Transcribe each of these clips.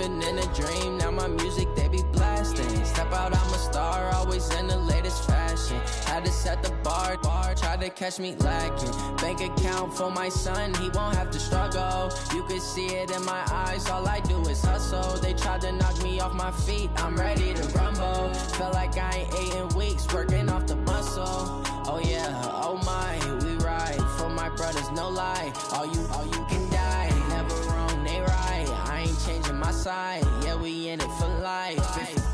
living in a dream. Now my music, they be blasting. Step out, I'm a star, always in the latest fashion. Had to set the bar, try to catch me lacking. Bank account for my son, he won't have to struggle. You could see it in my eyes, all I do is hustle. They tried to knock me off my feet, I'm ready to rumble. Felt like I ain't ate in weeks, working off the muscle. Oh yeah, oh my, we ride for my brothers, no lie. All you can die, never wrong, they right. I ain't changing my side, yeah, we in it for life.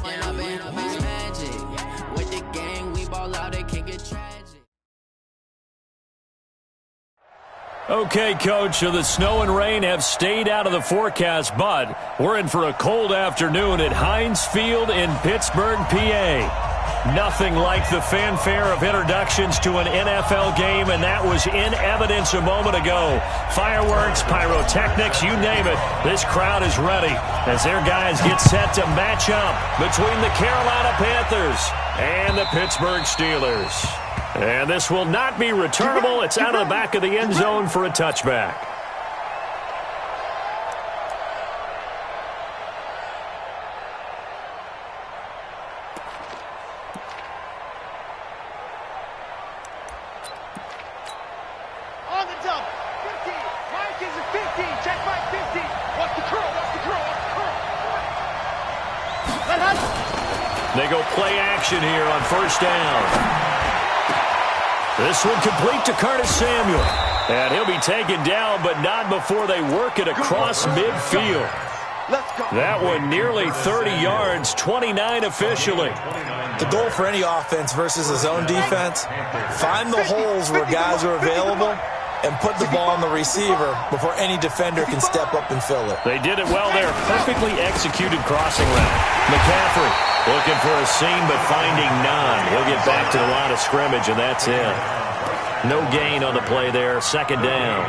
And I've been magic, with the gang, we ball out, it can get tragic. Okay, Coach, so the snow and rain have stayed out of the forecast, but we're in for a cold afternoon at Heinz Field in Pittsburgh, PA. Nothing like the fanfare of introductions to an NFL game, and that was in evidence a moment ago. Fireworks, pyrotechnics, you name it. This crowd is ready as their guys get set to match up between the Carolina Panthers and the Pittsburgh Steelers. And this will not be returnable. It's out of the back of the end zone for a touchback. They go play action here on first down. This one complete to Curtis Samuel. And he'll be taken down, but not before they work it across midfield. That one nearly 30 yards, 29 officially. The goal for any offense versus a zone defense, find the holes where guys are available and put the ball on the receiver before any defender can step up and fill it. They did it well there. Perfectly executed crossing route. McCaffrey looking for a seam but finding none. He'll get back to the line of scrimmage, and that's it. No gain on the play there. Second down.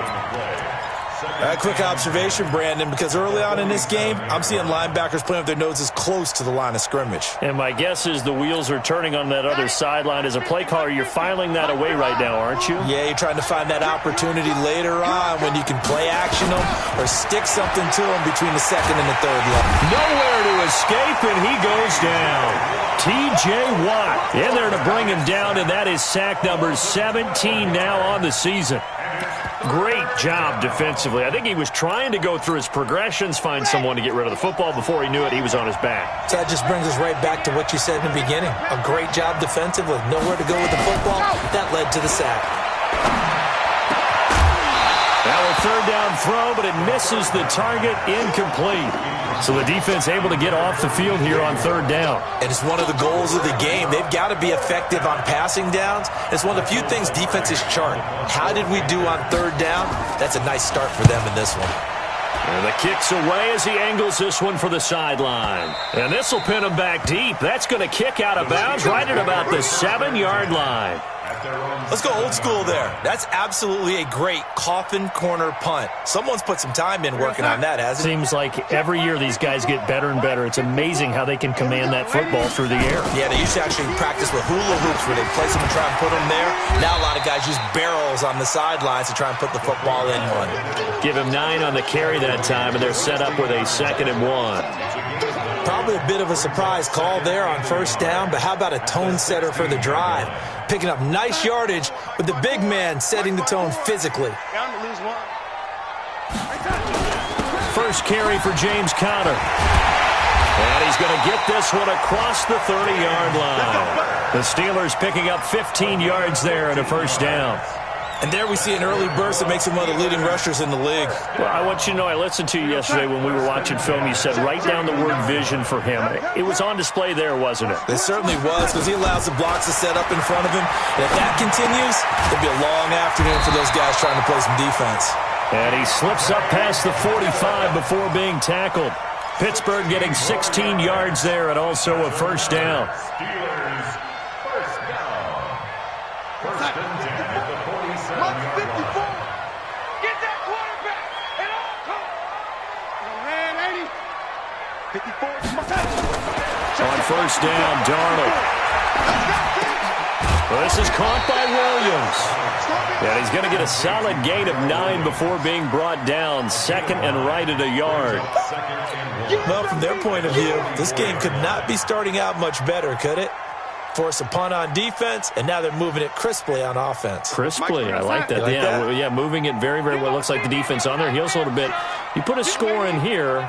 A quick observation, Brandon, because early on in this game, I'm seeing linebackers playing with their noses close to the line of scrimmage. And my guess is the wheels are turning on that other sideline. As a play caller, you're filing that away right now, aren't you? Yeah, you're trying to find that opportunity later on when you can play action them or stick something to them between the second and the third line. Nowhere to escape, and he goes down. T.J. Watt in there to bring him down, and that is sack number 17 now on the season. Great job defensively. I think he was trying to go through his progressions, find someone to get rid of the football. Before he knew it, he was on his back. So that just brings us right back to what you said in the beginning. A great job defensively. Nowhere to go with the football. That led to the sack. Now a third down throw, but it misses the target. Incomplete. So the defense able to get off the field here on third down. And it's one of the goals of the game. They've got to be effective on passing downs. It's one of the few things defenses chart. How did we do on third down? That's a nice start for them in this one. And the kick's away as he angles this one for the sideline. And this will pin him back deep. That's going to kick out of bounds right at about the 7-yard line. Let's go old school there. That's absolutely a great coffin corner punt. Someone's put some time in working on that, hasn't it? Seems like every year these guys get better and better. It's amazing how they can command that football through the air. Yeah, they used to actually practice with hula hoops where they place them and try and put them there. Now a lot of guys use barrels on the sidelines to try and put the football in one. Give him 9 on the carry that time, and they're set up with a 2nd and 1. Probably a bit of a surprise call there on first down, but how about a tone setter for the drive? Picking up nice yardage with the big man setting the tone physically. First carry for James Conner. And he's going to get this one across the 30-yard line. The Steelers picking up 15 yards there and a first down. And there we see an early burst that makes him one of the leading rushers in the league. Well, I want you to know, I listened to you yesterday when we were watching film. You said write down the word vision for him. It was on display there, wasn't it? It certainly was, because he allows the blocks to set up in front of him. And if that continues, it'll be a long afternoon for those guys trying to play some defense. And he slips up past the 45 before being tackled. Pittsburgh getting 16 yards there and also a first down. On first down, Darnold. Well, this is caught by Williams. And he's going to get a solid gain of 9 before being brought down. 2nd and right at a yard. Well, from their point of view, this game could not be starting out much better, could it? Force a punt on defense, and now they're moving it crisply on offense. Crisply, I like that. Yeah, moving it very, very well. Looks like the defense on their heels a little bit. You put a score in here,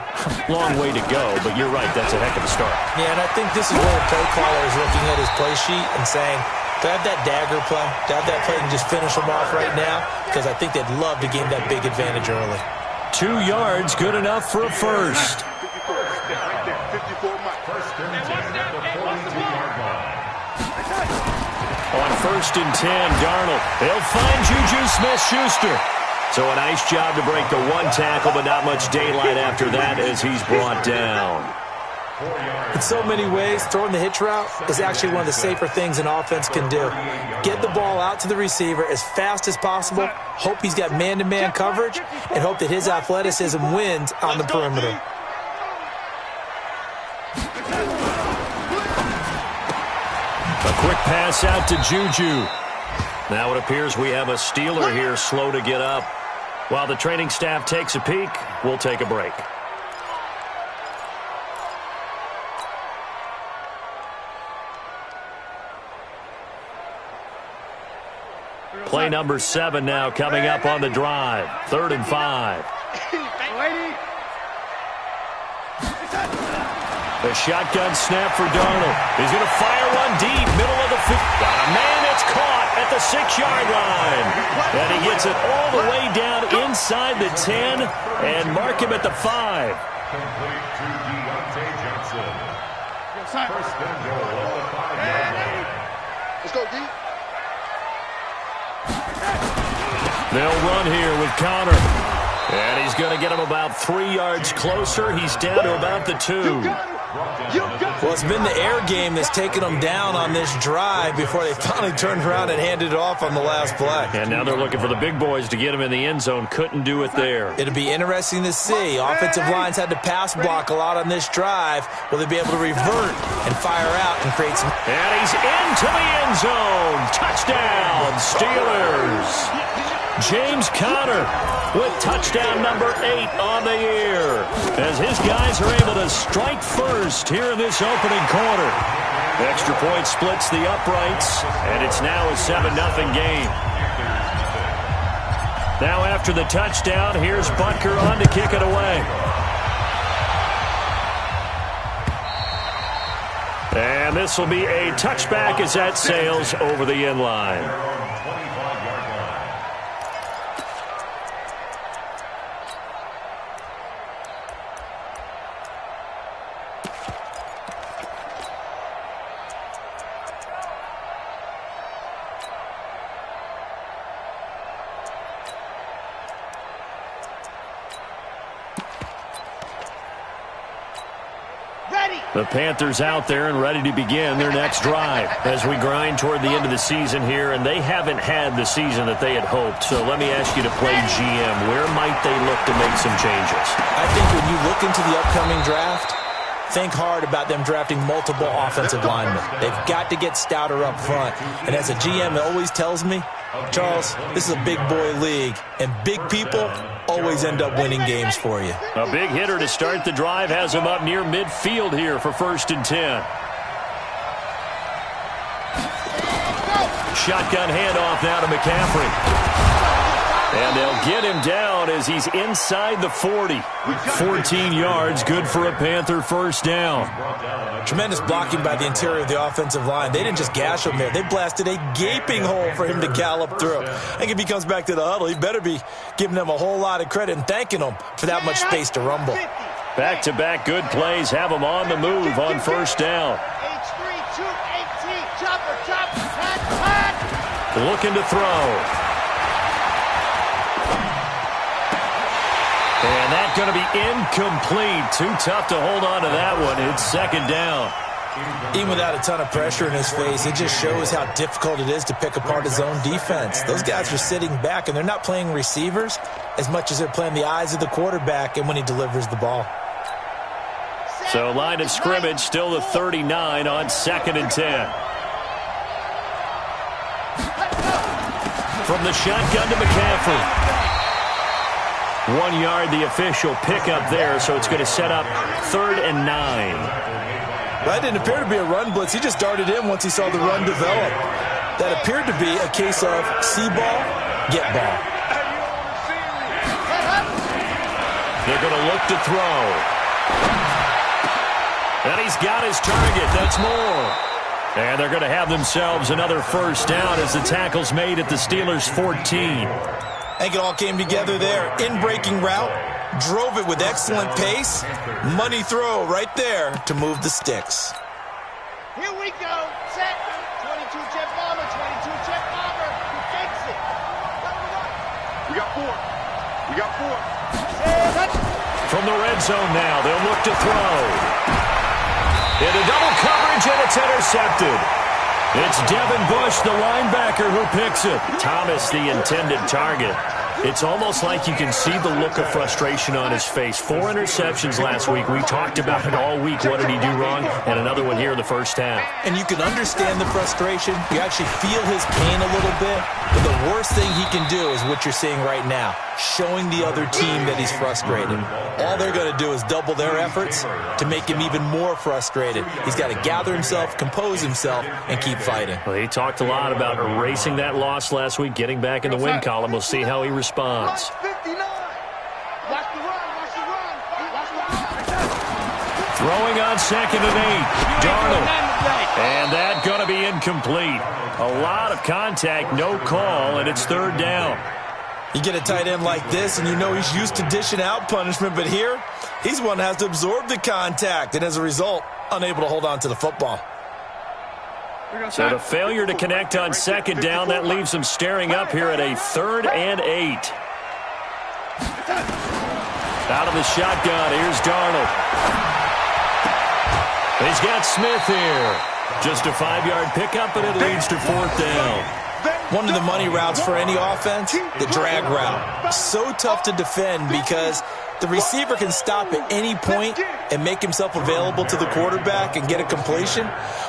long way to go, but you're right, that's a heck of a start. Yeah, and I think this is where the play caller is looking at his play sheet and saying, do I have that dagger play? Do I have that play and just finish them off right now? Because I think they'd love to gain that big advantage early. 2 yards, good enough for a first. On 1st and 10, Darnold. They'll find Juju Smith-Schuster. So a nice job to break the one tackle, but not much daylight after that as he's brought down. In so many ways, throwing the hitch route is actually one of the safer things an offense can do. Get the ball out to the receiver as fast as possible, hope he's got man-to-man coverage, and hope that his athleticism wins on the perimeter. A quick pass out to Juju. Now it appears we have a Steeler here slow to get up. While the training staff takes a peek, we'll take a break. Play number 7 now coming up on the drive. 3rd and 5. The shotgun snap for Darnold. He's going to fire one deep, middle of the field. Got a man that's caught at the 6-yard line. And he gets it all the way down inside the 10 and mark him at the 5. Complete to Deontay Johnson. First and goal at the 5-yard line. Let's go, D. They'll run here with Connor. And he's going to get him about 3 yards closer. He's down to about the 2. Well, it's been the air game that's taken them down on this drive before they finally turned around and handed it off on the last play. And now they're looking for the big boys to get him in the end zone. Couldn't do it there. It'll be interesting to see. Offensive lines had to pass block a lot on this drive. Will they be able to revert and fire out and create some... And he's into the end zone. Touchdown, Steelers. James Conner with touchdown number 8 on the year as his guys are able to strike first here in this opening quarter. Extra point splits the uprights, and it's now a 7-0 game. Now after the touchdown, here's Butker on to kick it away. And this will be a touchback as that sails over the end line. The Panthers out there and ready to begin their next drive as we grind toward the end of the season here, and they haven't had the season that they had hoped. So let me ask you to play GM. Where might they look to make some changes? I think when you look into the upcoming draft, think hard about them drafting multiple offensive linemen. They've got to get stouter up front. And as a GM, it always tells me, Charles, this is a big boy league, and big people always end up winning games for you. A big hitter to start the drive has him up near midfield here for 1st and 10. Shotgun handoff now to McCaffrey. And they'll get him down as he's inside the 40. 14 yards, good for a Panther first down. Tremendous blocking by the interior of the offensive line. They didn't just gash him there. They blasted a gaping hole for him to gallop through. I think if he comes back to the huddle, he better be giving them a whole lot of credit and thanking them for that much space to rumble. Back-to-back good plays have him on the move on first down. Looking to throw. And that's going to be incomplete. Too tough to hold on to that one. It's 2nd down. Even without a ton of pressure in his face, it just shows how difficult it is to pick apart his own defense. Those guys are sitting back, and they're not playing receivers as much as they're playing the eyes of the quarterback and when he delivers the ball. So line of scrimmage still the 39 on 2nd and 10. From the shotgun to McCaffrey. 1 yard, the official pickup there, so it's going to set up 3rd and 9. That didn't appear to be a run blitz. He just darted in once he saw the run develop. That appeared to be a case of see ball, get ball. They're going to look to throw. And he's got his target. That's more. And they're going to have themselves another first down as the tackle's made at the Steelers' 14. I think it all came together there. In-breaking route, drove it with excellent pace. Money throw right there to move the sticks. Here we go. Set. 22 jet bomber, 22 jet bomber. He takes it. We got 4. We got 4. From the red zone now, they'll look to throw. Into double coverage, and it's intercepted. It's Devin Bush, the linebacker, who picks it. Thomas, the intended target. It's almost like you can see the look of frustration on his face. 4 interceptions last week. We talked about it all week. What did he do wrong? And another one here in the first half. And you can understand the frustration. You actually feel his pain a little bit. But the worst thing he can do is what you're seeing right now, showing the other team that he's frustrated. All they're going to do is double their efforts to make him even more frustrated. He's got to gather himself, compose himself, and keep fighting. Well, he talked a lot about erasing that loss last week, getting back in the win column. We'll see how he responds. Throwing on 2nd and 8. Darnold. And that going to be incomplete. A lot of contact, no call, and it's 3rd down. You get a tight end like this, and you know he's used to dishing out punishment, but here, he's one that has to absorb the contact, and as a result, unable to hold on to the football. So the failure to connect on 2nd down, that leaves him staring up here at a 3rd and 8. Out of the shotgun, here's Darnold. He's got Smith here. Just a 5-yard pickup, and it leads to 4th down. One of the money routes for any offense, the drag route. So tough to defend because the receiver can stop at any point and make himself available to the quarterback and get a completion.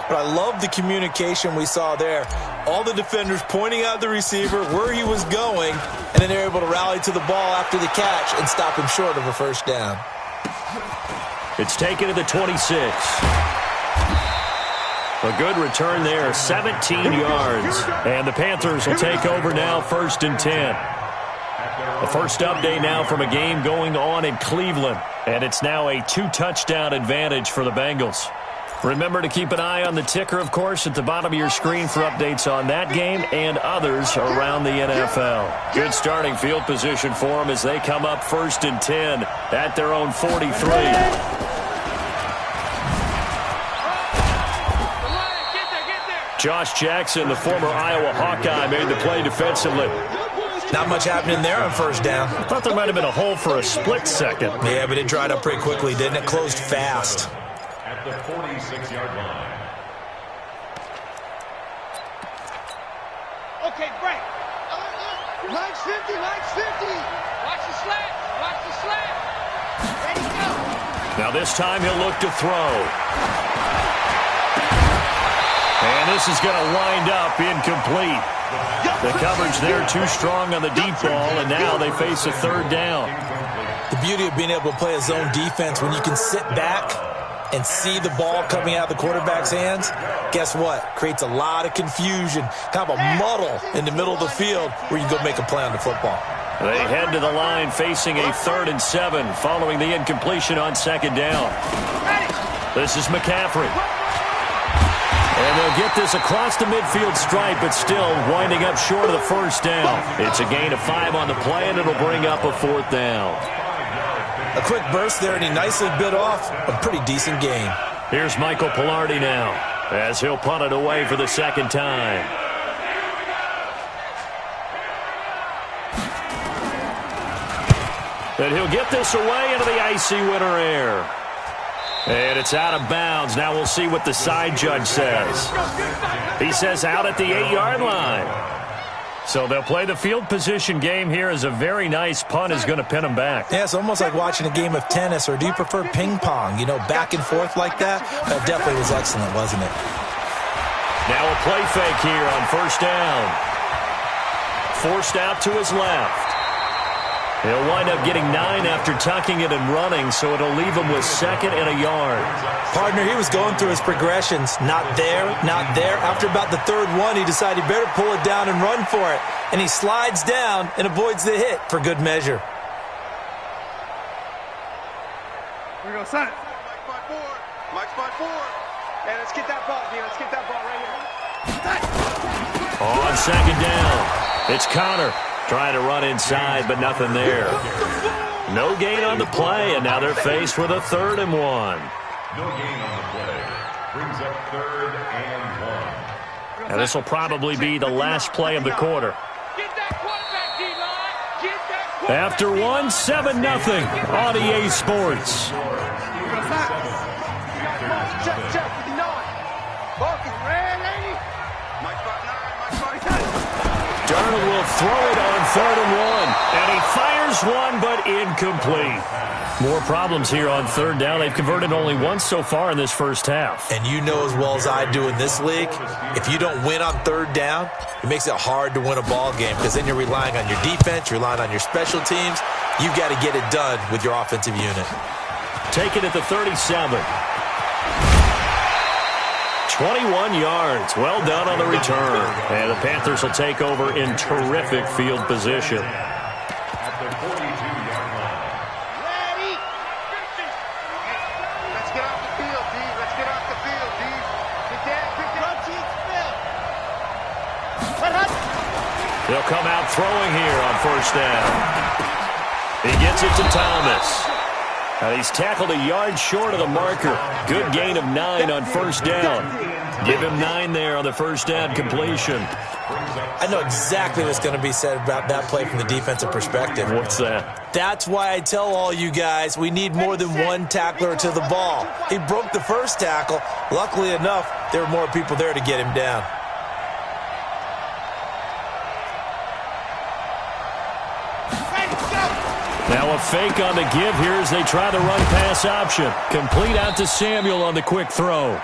But I love the communication we saw there. All the defenders pointing out the receiver, where he was going, and then they're able to rally to the ball after the catch and stop him short of a first down. It's taken to the 26. A good return there, 17 yards. And the Panthers will take over now, 1st and 10. The first update now from a game going on in Cleveland. And it's now a 2-touchdown advantage for the Bengals. Remember to keep an eye on the ticker, of course, at the bottom of your screen for updates on that game and others around the NFL. Good starting field position for them as they come up 1st and 10 at their own 43. Josh Jackson, the former Iowa Hawkeye, made the play defensively. Not much happening there on 1st down. I thought there might have been a hole for a split second. Yeah, but it dried up pretty quickly, didn't it? Closed fast. At the 46-yard line. Okay, break. Line's 50, line's 50. Watch the slant, watch the slant. Ready, go. Now this time he'll look to throw. And this is going to wind up incomplete. The coverage there too strong on the deep ball, and now they face a 3rd down. The beauty of being able to play a zone defense when you can sit back and see the ball coming out of the quarterback's hands, guess what? Creates a lot of confusion, kind of a muddle in the middle of the field where you can go make a play on the football. They head to the line facing a 3rd and 7 following the incompletion on 2nd down. This is McCaffrey. And they'll get this across the midfield stripe, but still winding up short of the first down. It's a gain of 5 on the play, and it'll bring up a 4th down. A quick burst there, and he nicely bit off a pretty decent gain. Here's Michael Pilardi now, as he'll punt it away for the 2nd time. And he'll get this away into the icy winter air. And it's out of bounds. Now we'll see what the side judge says. He says out at the 8-yard line. So they'll play the field position game here as a very nice punt is going to pin them back. Yeah, it's almost like watching a game of tennis, or do you prefer ping pong? You know, back and forth like that? That definitely was excellent, wasn't it? Now a play fake here on 1st down. Forced out to his left. He'll wind up getting 9 after tucking it and running, so it'll leave him with 2nd and a yard. Partner, he was going through his progressions. Not there, not there. After about the 3rd one, he decided he better pull it down and run for it. And he slides down and avoids the hit for good measure. Here we go, son. Mike 5-4. Mike 5-4. Hey, let's get that ball, Dean. Let's get that ball right here. On 2nd down, it's Connor trying to run inside, but nothing there. No gain on the play, and now they're faced with a 3rd and 1. No gain on the play. Brings up 3rd and 1. And this will probably be the last play of the quarter. Get that quarterback, D-line. Get that quarterback. After 1-7-0 on EA Sports. Check, 59. Balky, ready? Mike 5-9, Mike 5-9. Darnold will throw it on 3rd and 1, and he fires one, but incomplete. More problems here on 3rd down. They've converted only once so far in this first half. And you know as well as I do in this league, if you don't win on 3rd down, it makes it hard to win a ball game because then you're relying on your defense, you're relying on your special teams. You've got to get it done with your offensive unit. Take it at the 37. 21 yards. Well done on the return. And the Panthers will take over in terrific field position. At the 42-yard line. Ready? Let's get off the field, D. Let's get off the field, D. Get that, pick it up, Chief. They'll come out throwing here on 1st down. He gets it to Thomas. And he's tackled a yard short of the marker. Good gain of 9 on 1st down. Give him 9 there on the 1st down completion. I know exactly what's going to be said about that play from the defensive perspective. What's that? That's why I tell all you guys we need more than one tackler to the ball. He broke the first tackle. Luckily enough, there were more people there to get him down. Now a fake on the give here as they try the run-pass option. Complete out to Samuel on the quick throw.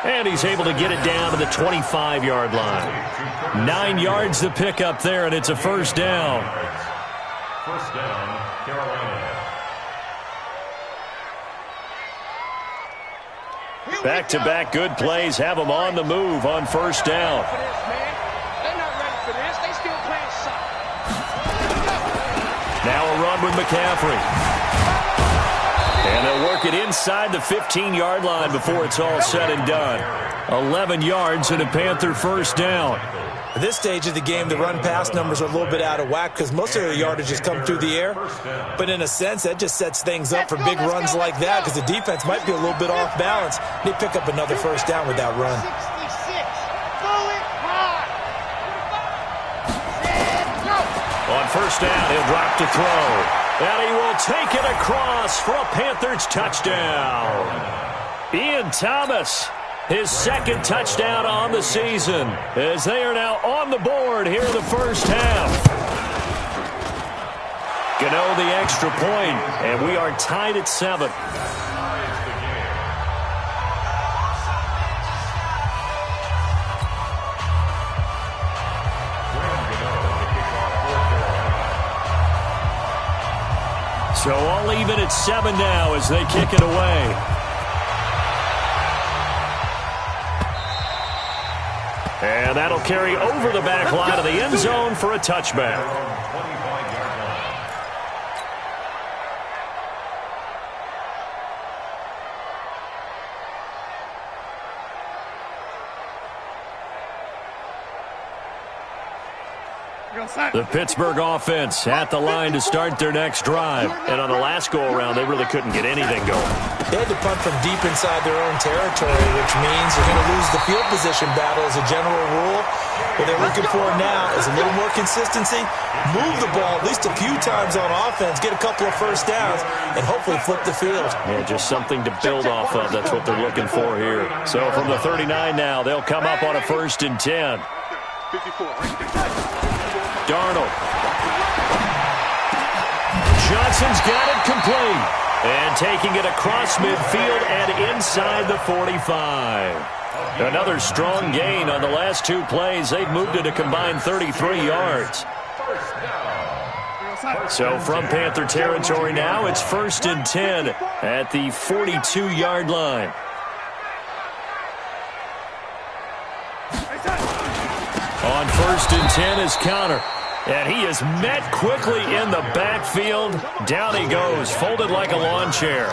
And he's able to get it down to the 25-yard line. 9 yards to pick up there, and it's a 1st down. 1st down, Carolina. Back-to-back good plays have them on the move on 1st down. They're not ready for this. They still playing soccer. Now a run with McCaffrey. And they'll work it inside the 15-yard line before it's all said and done. 11 yards and a Panther 1st down. At this stage of the game, the run-pass numbers are a little bit out of whack because most of their yardage has come through the air. But in a sense, that just sets things up for big runs like that because the defense might be a little bit off balance. They pick up another 1st down with that run. 66. Throw it high. On 1st down, he'll drop to throw. And he will take it across for a Panthers touchdown. Ian Thomas, his 2nd touchdown on the season, as they are now on the board here in the first half. Gano the extra point, and we are tied at 7. So all even at 7 now as they kick it away. And that'll carry over the back line of the end zone for a touchback. The Pittsburgh offense at the line to start their next drive. And on the last go-around, they really couldn't get anything going. They had to punt from deep inside their own territory, which means they're going to lose the field position battle as a general rule. What they're looking for now is a little more consistency, move the ball at least a few times on offense, get a couple of 1st downs, and hopefully flip the field. Yeah, just something to build off of. That's what they're looking for here. So from the 39 now, they'll come up on a 1st and 10. 54. Darnold. Johnson's got it complete. And taking it across midfield and inside the 45. Another strong gain on the last 2 plays. They've moved it a combined 33 yards. 1st down. So from Panther territory now, it's 1st and 10 at the 42-yard line. On 1st and 10 is Conner. And he is met quickly in the backfield. Down he goes, folded like a lawn chair.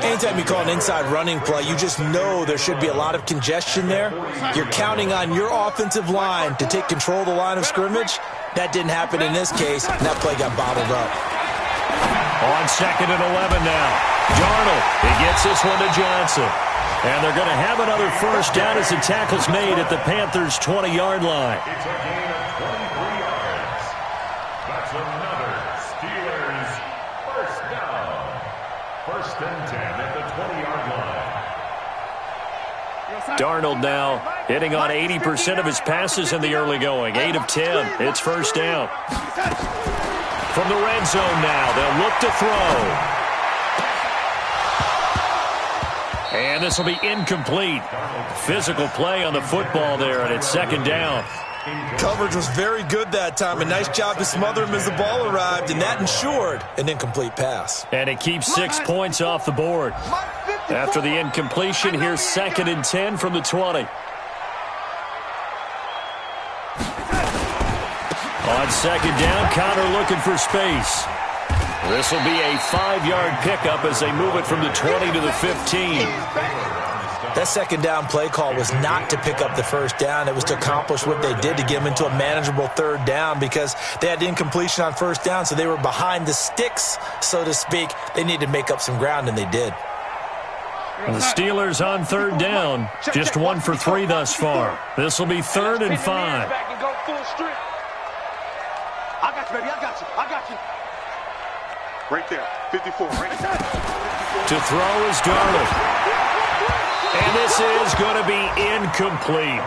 Anytime you call an inside running play, you just know there should be a lot of congestion there. You're counting on your offensive line to take control of the line of scrimmage. That didn't happen in this case, and that play got bottled up. On 2nd and 11 now. Darnold, he gets this one to Johnson. And they're going to have another first down as the tackle's made at the Panthers' 20-yard line. It's a gain of 23 yards. That's another Steelers first down. 1st and 10 at the 20-yard line. Darnold now hitting on 80% of his passes in the early going. 8 of 10. It's first down. From the red zone now, they'll look to throw. And this will be incomplete. Physical play on the football there, and it's 2nd down. Coverage was very good that time. A nice job to smother him as the ball arrived, and that ensured an incomplete pass. And it keeps 6 points off the board. After the incompletion, here's 2nd and 10 from the 20. On 2nd down, Conner looking for space. This will be a 5-yard pickup as they move it from the 20 to the 15. That 2nd down play call was not to pick up the first down. It was to accomplish what they did to get them into a manageable 3rd down because they had incompletion on 1st down, so they were behind the sticks, so to speak. They needed to make up some ground, and they did. And the Steelers on 3rd down, just 1 for 3 thus far. This will be 3rd and 5. I got you, baby. I got you. Right there, 54. Right there. To throw is Darnold. And this is going to be incomplete.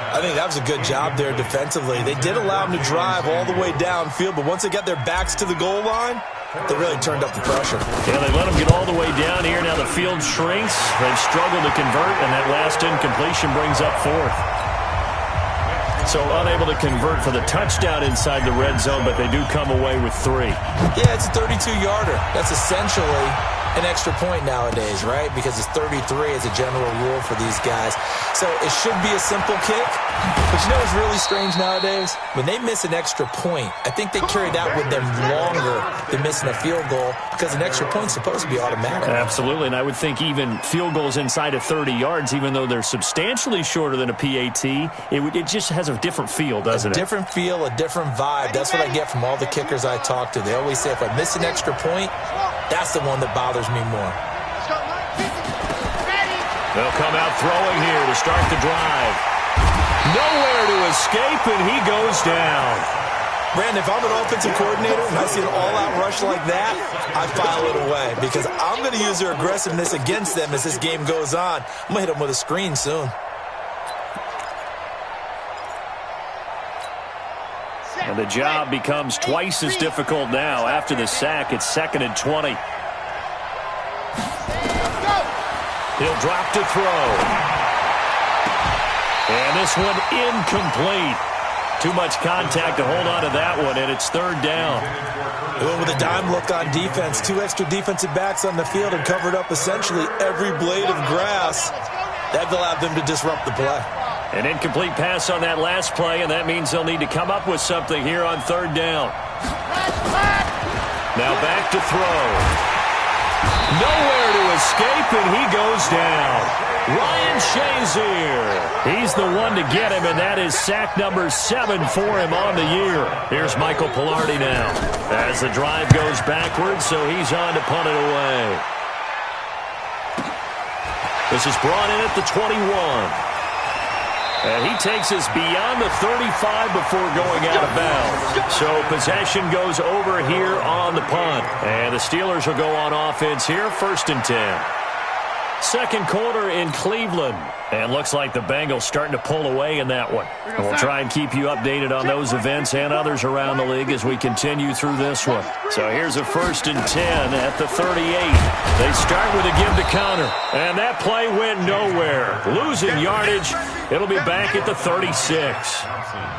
I think that was a good job there defensively. They did allow them to drive all the way downfield, but once they got their backs to the goal line, they really turned up the pressure. Yeah, they let them get all the way down here. Now the field shrinks. They've struggled to convert, and that last incompletion brings up 4th. So unable to convert for the touchdown inside the red zone, but they do come away with 3. Yeah, it's a 32-yarder. That's essentially an extra point nowadays, right? Because it's 33 as a general rule for these guys. So it should be a simple kick. But you know what's really strange nowadays? When they miss an extra point, I think they carry that with them longer than missing a field goal because an extra point's supposed to be automatic. Absolutely, and I would think even field goals inside of 30 yards, even though they're substantially shorter than a PAT, it just has a different feel, doesn't it? A different feel, a different vibe. That's what I get from all the kickers I talk to. They always say if I miss an extra point, that's the one that bothers me more. They'll come out throwing here to start the drive. Nowhere to escape, and he goes down. Brandon, if I'm an offensive coordinator and I see an all-out rush like that, I file it away because I'm going to use their aggressiveness against them as this game goes on. I'm going to hit them with a screen soon. And the job becomes twice as difficult now. After the sack, it's 2nd and 20. He'll drop to throw. And this one incomplete. Too much contact to hold on to that one, and it's 3rd down. They went with a dime look on defense. 2 extra defensive backs on the field and covered up essentially every blade of grass. That allowed them to disrupt the play. An incomplete pass on that last play, and that means they'll need to come up with something here on 3rd down. Now back to throw. Nowhere to escape, and he goes down. Ryan Shazier. He's the one to get him, and that is sack number 7 for him on the year. Here's Michael Pilardi now as the drive goes backwards, so he's on to punt it away. This is brought in at the 21. And he takes us beyond the 35 before going out of bounds. So possession goes over here on the punt. And the Steelers will go on offense here, 1st and 10. Second quarter in Cleveland. And looks like the Bengals starting to pull away in that one. And we'll try and keep you updated on those events and others around the league as we continue through this one. So here's a 1st and 10 at the 38. They start with a give to counter. And that play went nowhere. Losing yardage. It'll be back at the 36.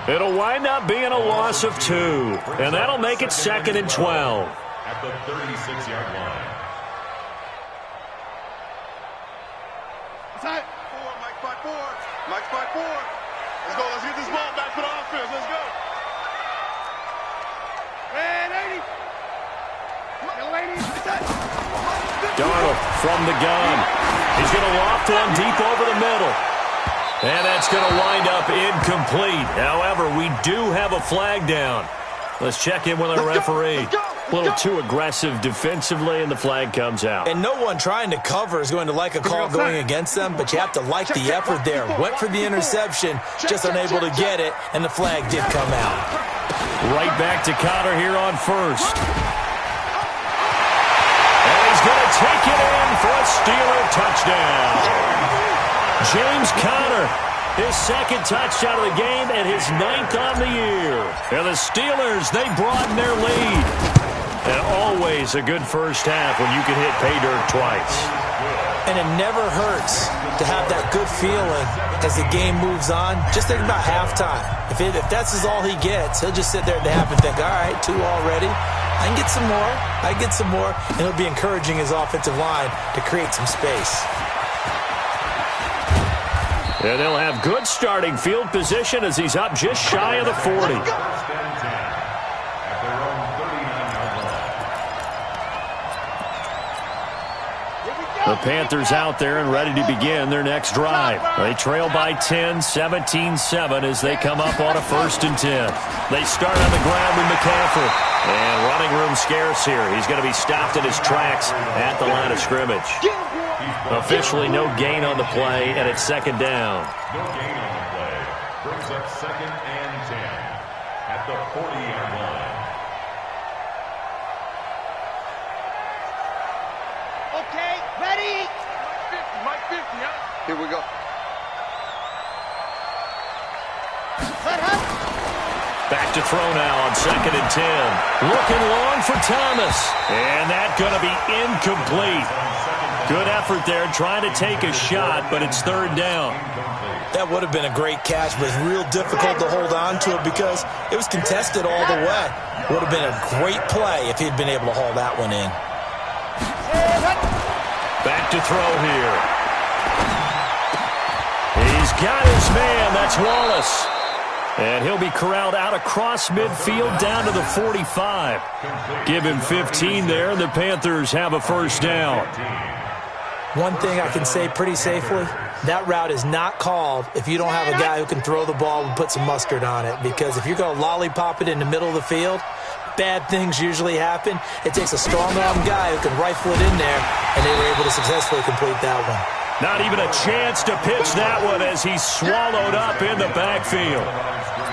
It'll wind up being a loss of 2. And that'll make it 2nd and 12. At the 36-yard line. Set. Mike 5-4. Mike 5-4. Let's go. Let's get this ball back for the offense. Let's go. And 80. Young lady. Set. Darnold from the gun. He's going to loft one deep over the middle. And that's going to wind up incomplete. However, we do have a flag down. Let's check in with our referee. A little too aggressive defensively, and the flag comes out. And no one trying to cover is going to like a call going against them, but you have to like the effort there. Went for the interception, just unable to get it, and the flag did come out. Right back to Conner here on 1st. And he's going to take it in for a Steeler touchdown. James Conner, his 2nd touchdown of the game and his 9th on the year. And the Steelers, they broaden their lead. And always a good first half when you can hit pay dirt twice. And it never hurts to have that good feeling as the game moves on. Just think about halftime. If that's all he gets, he'll just sit there at the half and think, all right, 2 already. I can get some more. I can get some more. And he'll be encouraging his offensive line to create some space. And they'll have good starting field position as he's up just shy of the 40. The Panthers out there and ready to begin their next drive. They trail by 10, 17-7 as they come up on a 1st and 10. They start on the ground with McCaffrey. And running room scarce here. He's going to be stopped in his tracks at the line of scrimmage. Officially no gain on the play, and it's 2nd down. No gain on the play. Brings up 2nd and 10 at the 40-yard line. Okay, ready. Mike 50, huh? Here we go. Back to throw now on 2nd and 10. Looking long for Thomas. And that's going to be incomplete. Good effort there trying to take a shot, but it's 3rd down. That would have been a great catch, but it's real difficult to hold on to it because it was contested all the way. Would have been a great play if he'd been able to haul that one in. Back to throw here. He's got his man. That's Wallace. And he'll be corralled out across midfield down to the 45. Give him 15 there, and the Panthers have a 1st down. One thing I can say pretty safely, that route is not called if you don't have a guy who can throw the ball and put some mustard on it. Because if you're going to lollipop it in the middle of the field, bad things usually happen. It takes a strong-arm guy who can rifle it in there, and they were able to successfully complete that one. Not even a chance to pitch that one as he's swallowed up in the backfield.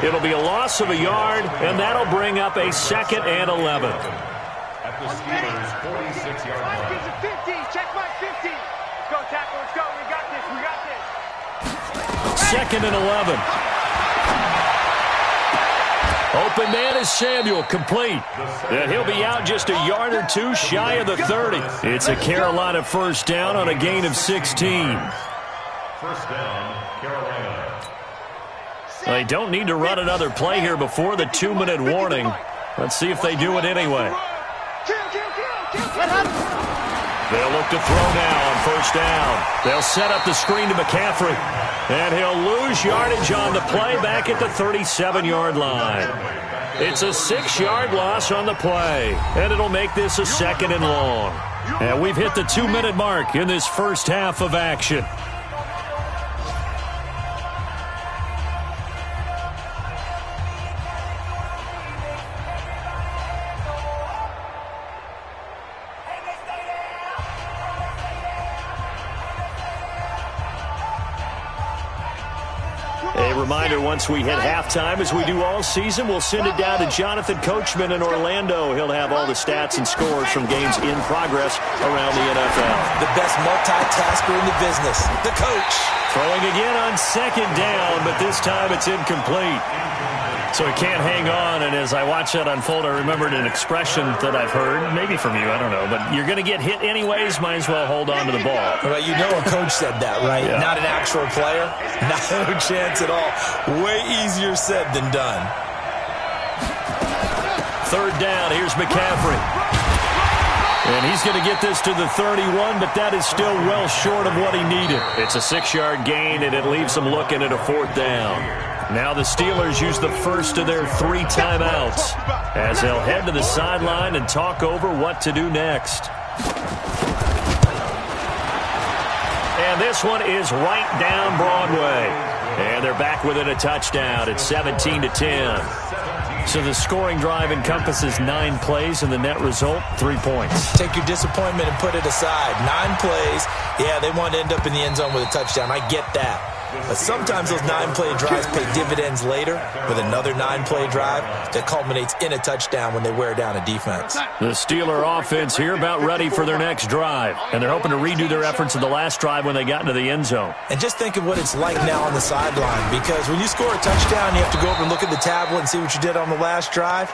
It'll be a loss of a yard, and that'll bring up a 2nd and 11. At the Steelers' 46-yard line. Mike is a 50. Check Mike 50. Let's go, tackle. Let's go. We got this. We got this. 2nd and 11. Open man is Samuel, complete. And he'll be out just a yard or 2 shy of the 30. It's a Carolina 1st down on a gain of 16. 1st down, Carolina. They don't need to run another play here before the 2-minute warning. Let's see if they do it anyway. They'll look to throw now on 1st down. They'll set up the screen to McCaffrey. And he'll lose yardage on the play back at the 37-yard line. It's a 6-yard loss on the play. And it'll make this a 2nd and long. And we've hit the 2-minute mark in this first half of action. A reminder, once we hit halftime, as we do all season, we'll send it down to Jonathan Coachman in Orlando. He'll have all the stats and scores from games in progress around the NFL. The best multitasker in the business, the coach. Throwing again on second down, but this time it's incomplete. So he can't hang on, and as I watch that unfold, I remembered an expression that I've heard, maybe from you, I don't know, but you're going to get hit anyways, might as well hold on to the ball. Well, you know a coach said that, right? Yeah. Not an actual player. No chance at all. Way easier said than done. Third down, here's McCaffrey. And he's going to get this to the 31, but that is still well short of what he needed. It's a 6-yard gain, and it leaves him looking at a fourth down. Now the Steelers use the first of their 3 timeouts as they'll head to the sideline and talk over what to do next. And this one is right down Broadway. And they're back within a touchdown. It's 17-10. So the scoring drive encompasses 9 plays, and the net result, 3 points. Take your disappointment and put it aside. 9 plays. Yeah, they want to end up in the end zone with a touchdown. I get that. But sometimes those 9-play drives pay dividends later with another 9-play drive that culminates in a touchdown when they wear down a defense. The Steeler offense here about ready for their next drive. And they're hoping to redo their efforts in the last drive when they got into the end zone. And just think of what it's like now on the sideline, because when you score a touchdown, you have to go over and look at the tablet and see what you did on the last drive.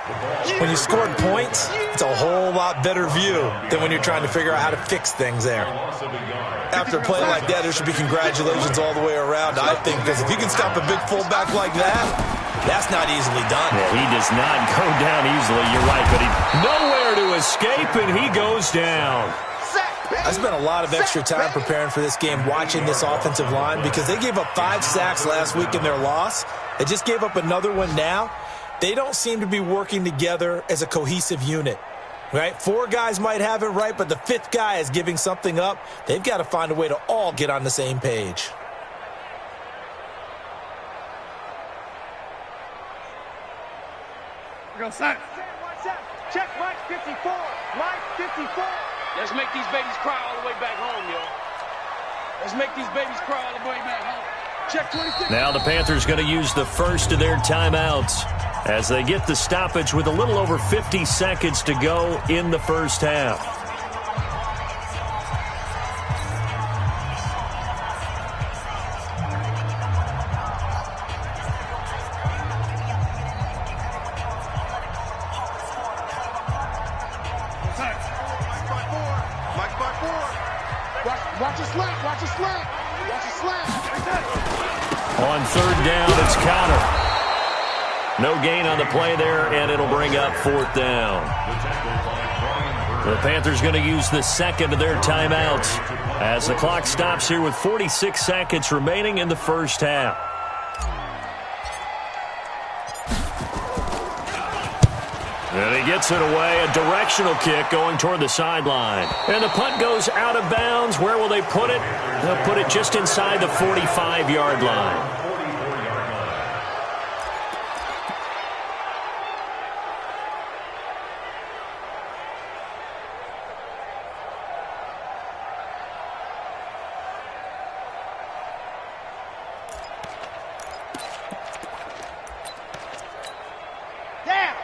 When you scored points, it's a whole lot better view than when you're trying to figure out how to fix things there. After a play like that, there should be congratulations all the way around, I think, because if you can stop a big fullback like that, that's not easily done. Yeah, he does not go down easily, you're right, but he's nowhere to escape, and he goes down. I spent a lot of extra time preparing for this game, watching this offensive line, because they gave up 5 sacks last week in their loss. They just gave up another one now. They don't seem to be working together as a cohesive unit. Right? 4 guys might have it right, but the 5th guy is giving something up. They've got to find a way to all get on the same page. We're going to set. Check Mike 54. Mike 54. Let's make these babies cry all the way back home, yo. Let's make these babies cry all the way back home. Check 26. Now the Panthers going to use the first of their timeouts as they get the stoppage with a little over 50 seconds to go in the first half. Watch your slant. Watch your slant. Watch your slant. On third down, it's Conner. No gain on the play there, and it'll bring up 4th down. The Panthers going to use the second of their timeouts as the clock stops here with 46 seconds remaining in the first half. And he gets it away, a directional kick going toward the sideline. And the punt goes out of bounds. Where will they put it? They'll put it just inside the 45-yard line.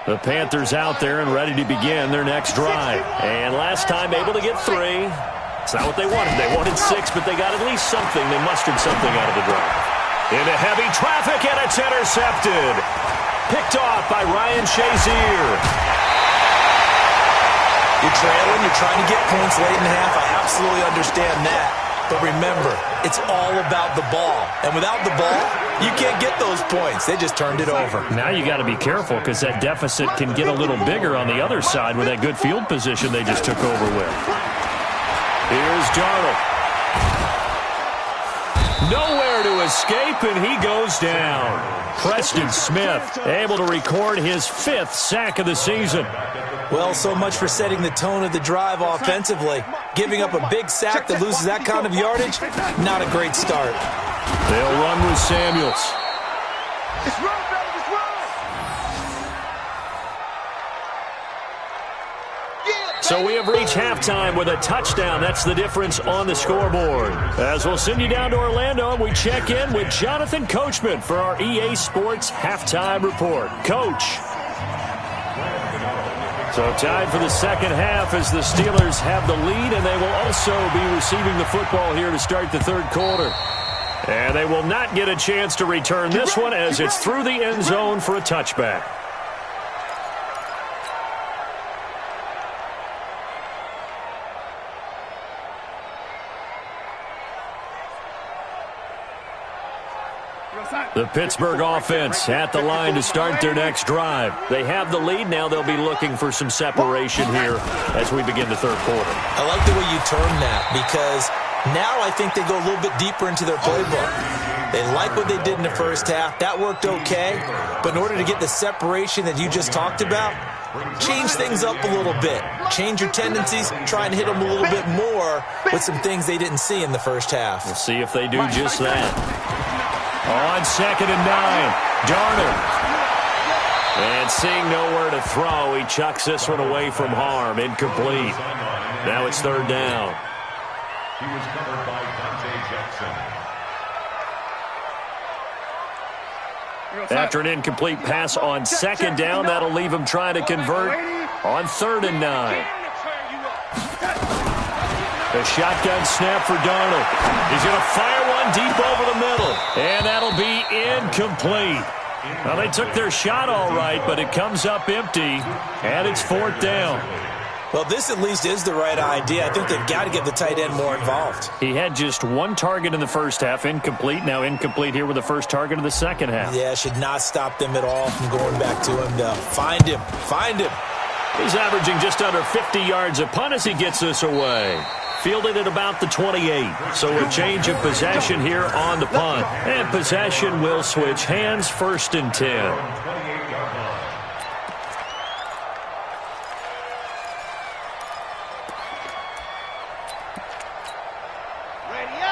The Panthers out there and ready to begin their next drive. And last time able to get 3. It's not what they wanted. They wanted 6, but they got at least something. They mustered something out of the drive. Into heavy traffic, and it's intercepted. Picked off by Ryan Shazier. You're trailing, you're trying to get points late in the half. I absolutely understand that. But remember, it's all about the ball. And without the ball, you can't get those points. They just turned it over. Now you got to be careful because that deficit can get a little bigger on the other side with that good field position they just took over with. Here's Darnold. Nowhere to escape, and he goes down. Preston Smith able to record his 5th sack of the season. Well, so much for setting the tone of the drive offensively. Giving up a big sack that loses that kind of yardage, not a great start. They'll run with Samuels. Just run, brother, just run. So we have reached halftime with a touchdown. That's the difference on the scoreboard. As we'll send you down to Orlando, we check in with Jonathan Coachman for our EA Sports Halftime Report. Coach. So tied for the second half as the Steelers have the lead, and they will also be receiving the football here to start the third quarter. And they will not get a chance to return this one as it's through the end zone for a touchback. The Pittsburgh offense at the line to start their next drive. They have the lead. Now they'll be looking for some separation here as we begin the third quarter. I like the way you term that because now I think they go a little bit deeper into their playbook. They like what they did in the first half. That worked okay. But in order to get the separation that you just talked about, change things up a little bit. Change your tendencies. Try and hit them a little bit more with some things they didn't see in the first half. We'll see if they do just that. On 2nd and 9, Darnold. And seeing nowhere to throw, he chucks this one away from harm. Incomplete. Now it's third down. He was covered by Dante Jackson. After an incomplete pass on 2nd down, that'll leave him trying to convert on 3rd and 9. A shotgun snap for Darnold. He's going to fire one deep over the middle. And that'll be incomplete. Well, they took their shot all right, but it comes up empty. And it's 4th down. Well, this at least is the right idea. I think they've got to get the tight end more involved. He had just one target in the first half, incomplete. Now incomplete here with the first target of the second half. Yeah, should not stop them at all from going back to him to find him. Find him. He's averaging just under 50 yards a punt as he gets this away. Fielded at about the 28. So a change of possession here on the punt. And possession will switch hands, 1st and 10.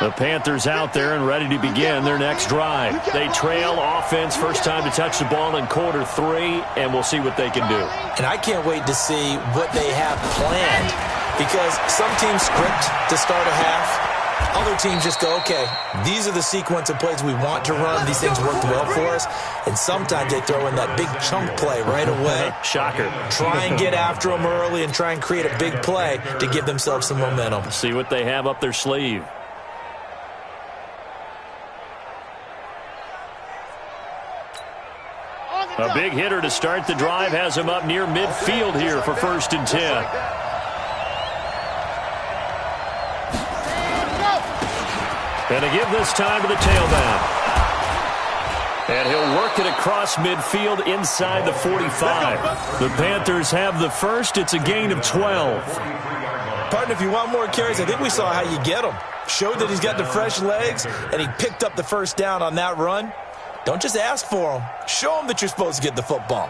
The Panthers out there and ready to begin their next drive. They trail offense, first time to touch the ball in quarter 3, and we'll see what they can do. And I can't wait to see what they have planned because some teams script to start a half. Other teams just go, okay, these are the sequence of plays we want to run. These things worked well for us. And sometimes they throw in that big chunk play right away. Shocker. Try and get after them early and try and create a big play to give themselves some momentum. See what they have up their sleeve. A big hitter to start the drive has him up near midfield here for 1st and 10. And a give this time to the tailback. And he'll work it across midfield inside the 45. The Panthers have the first. It's a gain of 12. Partner, if you want more carries, I think we saw how you get them. Showed that he's got the fresh legs, and he picked up the first down on that run. Don't just ask for them. Show them that you're supposed to get the football.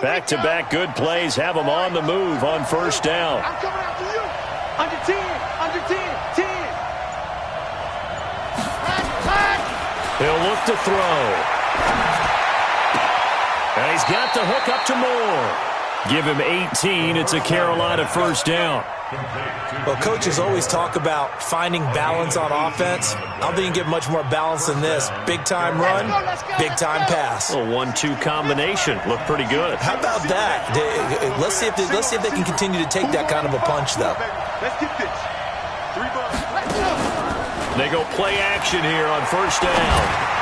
Back-to-back good plays have them on the move on 1st down. I'm coming after you. Under 10, under 10, 10. He'll look to throw. And he's got the hook up to Moore. Give him 18. It's a Carolina 1st down. Well, coaches always talk about finding balance on offense. I don't think you can get much more balance than this. Big-time run, big-time pass. A 1-2 combination. Looked pretty good. How about that? Let's see if they can continue to take that kind of a punch, though. Let's get this. 3 bucks. They go play action here on 1st down.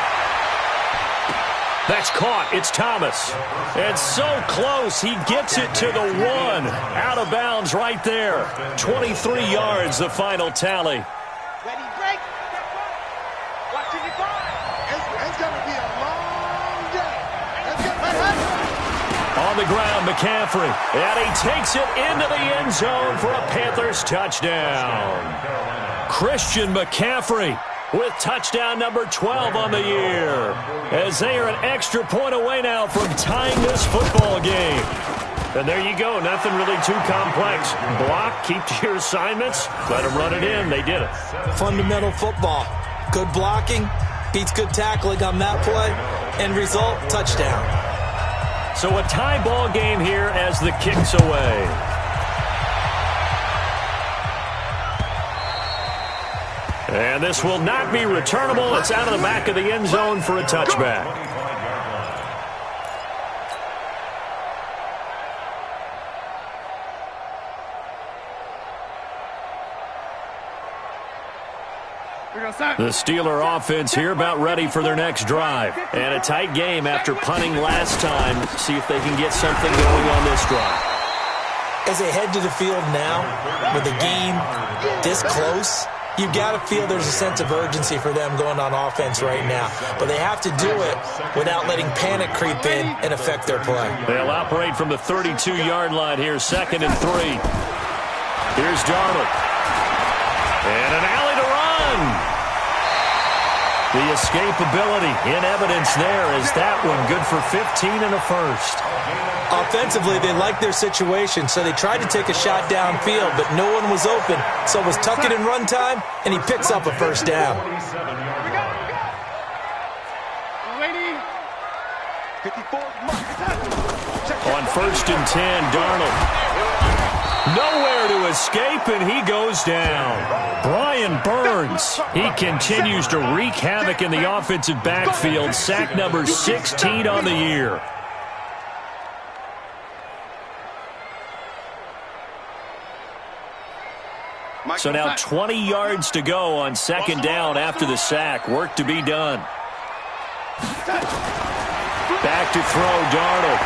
That's caught. It's Thomas. And so close. He gets it to the 1. Out of bounds right there. 23 yards, the final tally. Ready, break. Watch it divide. It's going to be a long day. On the ground, McCaffrey. And he takes it into the end zone for a Panthers touchdown. Christian McCaffrey with touchdown number 12 on the year, as they are an extra point away now from tying this football game. And there you go. Nothing really too complex. Block, keep to your assignments, let them run it in. They did it. Fundamental football. Good blocking beats good tackling on that play. End result, touchdown. So a tie ball game here as the kick's away. And this will not be returnable. It's out of the back of the end zone for a touchback. The Steeler offense here about ready for their next drive. And a tight game after punting last time. See if they can get something going on this drive. As they head to the field now, with the game this close, you've got to feel there's a sense of urgency for them going on offense right now. But they have to do it without letting panic creep in and affect their play. They'll operate from the 32-yard line here, 2nd and 3. Here's Darnold. And an alley to run. The escapability in evidence there is that one good for 15 and a first. Offensively, they liked their situation, so they tried to take a shot downfield, but no one was open. So it was tuck it in run time, and he picks up a first down. On 1st and 10, Darnold. Nowhere to escape, and he goes down. Brian Burns, he continues to wreak havoc in the offensive backfield. Sack number 16 on the year. So now 20 yards to go on 2nd down after the sack. Work to be done. Back to throw, Darnold.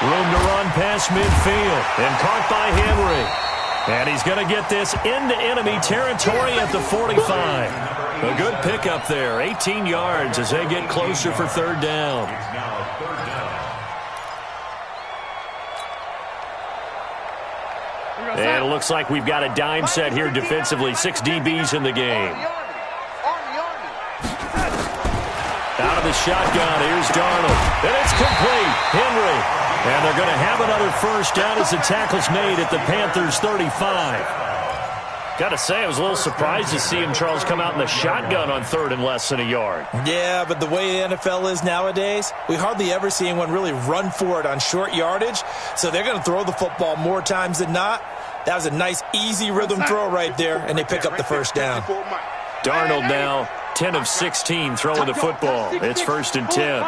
Room to run past midfield. And caught by Henry. And he's going to get this into enemy territory at the 45. A good pickup there. 18 yards as they get closer for 3rd down. And it looks like we've got a dime set here defensively. 6 DBs in the game. Out of the shotgun, here's Darnold. And it's complete. Henry. And they're going to have another first down as the tackle's made at the Panthers' 35. Got to say, I was a little surprised to see him, Charles, come out in the shotgun on 3rd and less than a yard. Yeah, but the way the NFL is nowadays, we hardly ever see anyone really run for it on short yardage. So they're going to throw the football more times than not. That was a nice, easy rhythm throw right there, and they pick up the first down. Darnold now 10 of 16 throwing the football. It's 1st and 10.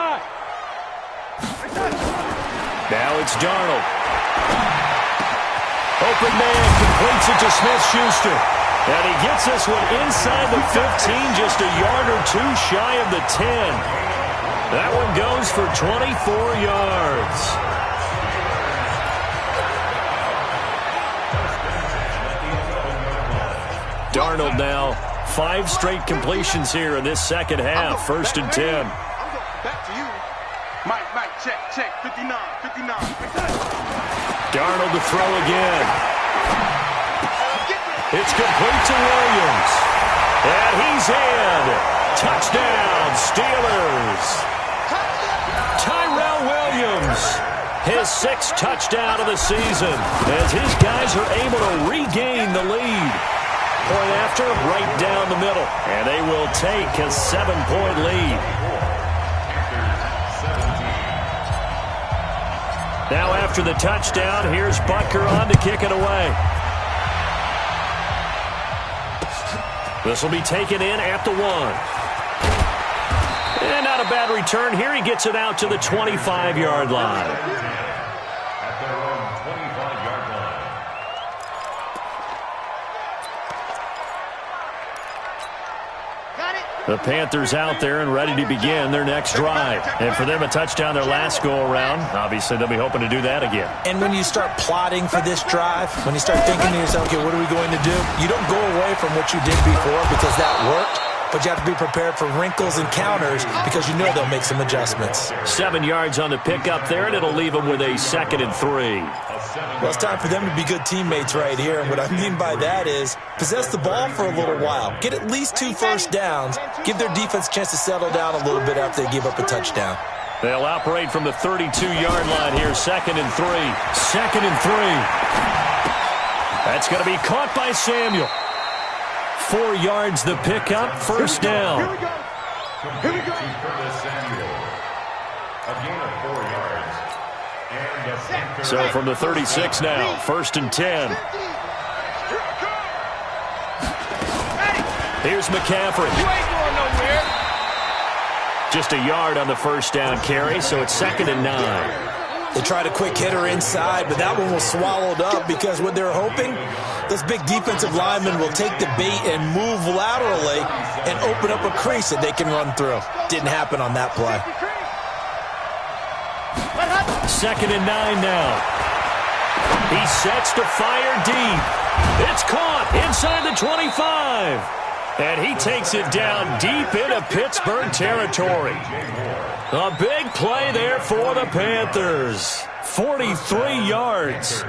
Now it's Darnold. Open man completes it to Smith-Schuster. And he gets this one inside the 15, just a yard or two shy of the 10. That one goes for 24 yards. Darnold now 5 straight completions here in this second half. 1st and 10. Back to you. Mike, check, 59. Darnold to throw again. It's complete to Williams. And he's in. Touchdown, Steelers. Tyrell Williams, his 6th touchdown of the season, as his guys are able to regain the lead. Point after, right down the middle. And they will take a 7-point lead. Now after the touchdown, here's Butker on to kick it away. This will be taken in at the 1. And not a bad return here. He gets it out to the 25-yard line. At their own 25-yard line. The Panthers out there and ready to begin their next drive. And for them, a touchdown their last go-around. Obviously, they'll be hoping to do that again. And when you start plotting for this drive, when you start thinking to yourself, okay, what are we going to do? You don't go away from what you did before because that worked. but you have to be prepared for wrinkles and counters because you know they'll make some adjustments. 7 yards on the pickup there, and it'll leave them with a 2nd and 3. Well, it's time for them to be good teammates right here, and what I mean by that is possess the ball for a little while, get at least 2 first downs, give their defense a chance to settle down a little bit after they give up a touchdown. They'll operate from the 32-yard line here, 2nd and 3. 2nd and 3. That's going to be caught by Samuel. 4 yards the pickup, first down. Here we go. Here we go. A gain of 4 yards. And So from the 36 now, 1st and 10. Here's McCaffrey. You ain't going nowhere. Just a yard on the first down carry, so it's 2nd and 9. They tried a quick hitter inside, but that one was swallowed up because what they're hoping, those big defensive linemen will take the bait and move laterally and open up a crease that they can run through. Didn't happen on that play. 2nd and 9 now. He sets to fire deep. It's caught inside the 25. And he takes it down deep into Pittsburgh territory. A big play there for the Panthers. 43 yards.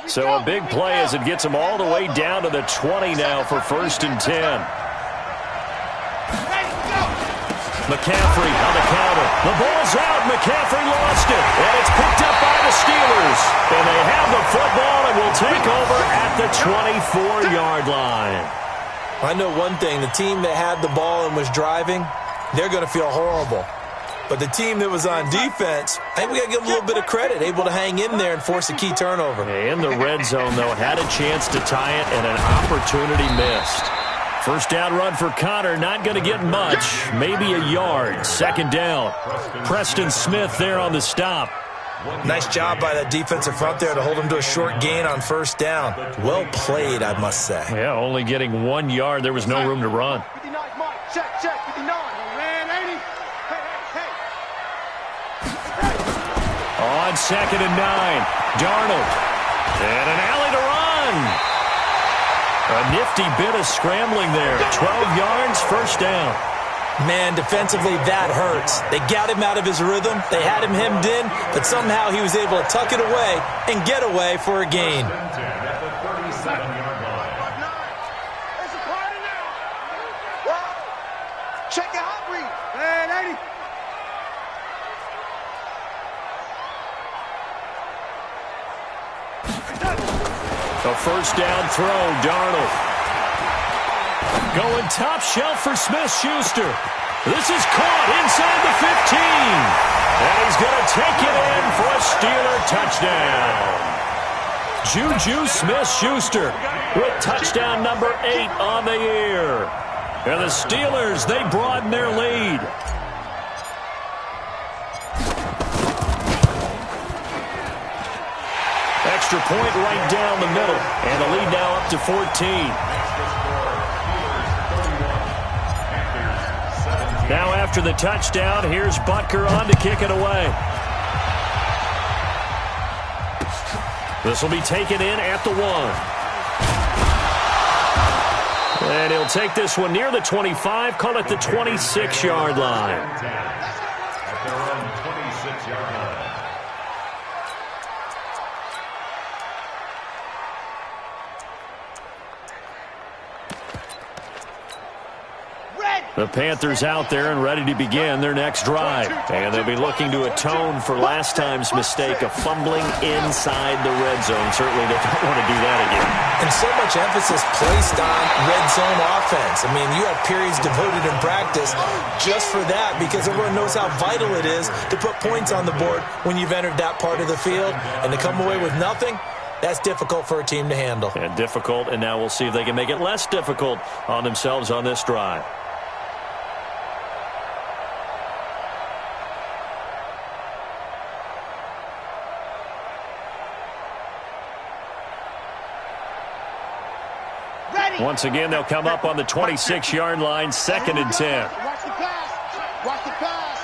So a big play as it gets them all the way down to the 20 now for 1st and 10. McCaffrey on the counter. The ball's out. McCaffrey lost it. And it's picked up by the Steelers. And they have the football and will take over at the 24-yard line. I know one thing. The team that had the ball and was driving, they're going to feel horrible. But the team that was on defense, I think we got to give them a little bit of credit, able to hang in there and force a key turnover. In the red zone, though, had a chance to tie it and an opportunity missed. First down run for Connor, not going to get much, maybe a yard. 2nd down. Preston Smith there on the stop. Nice job by that defensive front there to hold him to a short gain on 1st down. Well played, I must say. Yeah, only getting 1 yard. There was no room to run. 59, Mike. Check, 59. Man, 80. Hey. On 2nd and 9, Darnold. And an alley to run. A nifty bit of scrambling there. 12 yards, 1st down. Man, defensively, that hurts. They got him out of his rhythm. They had him hemmed in, but somehow he was able to tuck it away and get away for a gain. Check it out, read. Man, 80. A 1st down throw, Darnold. Going top shelf for Smith-Schuster. This is caught inside the 15. And he's going to take it in for a Steeler touchdown. Juju Smith-Schuster with touchdown number 8 on the year. And the Steelers, they broaden their lead. Extra point right down the middle. And the lead now up to 14. Now after the touchdown, here's Butker on to kick it away. This will be taken in at the 1. And he'll take this one near the 25, call it the 26-yard line. At their own 26-yard line. The Panthers out there and ready to begin their next drive. And they'll be looking to atone for last time's mistake of fumbling inside the red zone. Certainly they don't want to do that again. And so much emphasis placed on red zone offense. I mean, you have periods devoted in practice just for that because everyone knows how vital it is to put points on the board when you've entered that part of the field. And to come away with nothing, that's difficult for a team to handle. And difficult, and now we'll see if they can make it less difficult on themselves on this drive. Once again, they'll come up on the 26-yard line, 2nd and 10. Watch the pass. Watch the pass.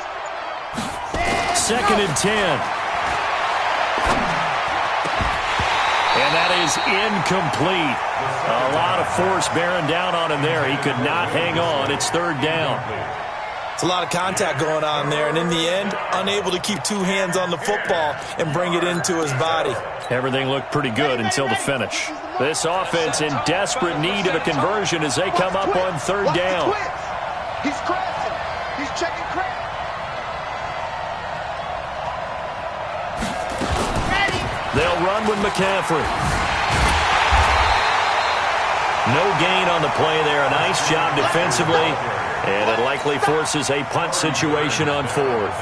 2nd and 10. And that is incomplete. A lot of force bearing down on him there. He could not hang on. It's third down. It's a lot of contact going on there, and in the end, unable to keep two hands on the football and bring it into his body. Everything looked pretty good until the finish. This offense in desperate need of a conversion as they come up on third down. He's crashing. He's checking crash. They'll run with McCaffrey. No gain on the play there. A nice job defensively. And it likely forces a punt situation on fourth.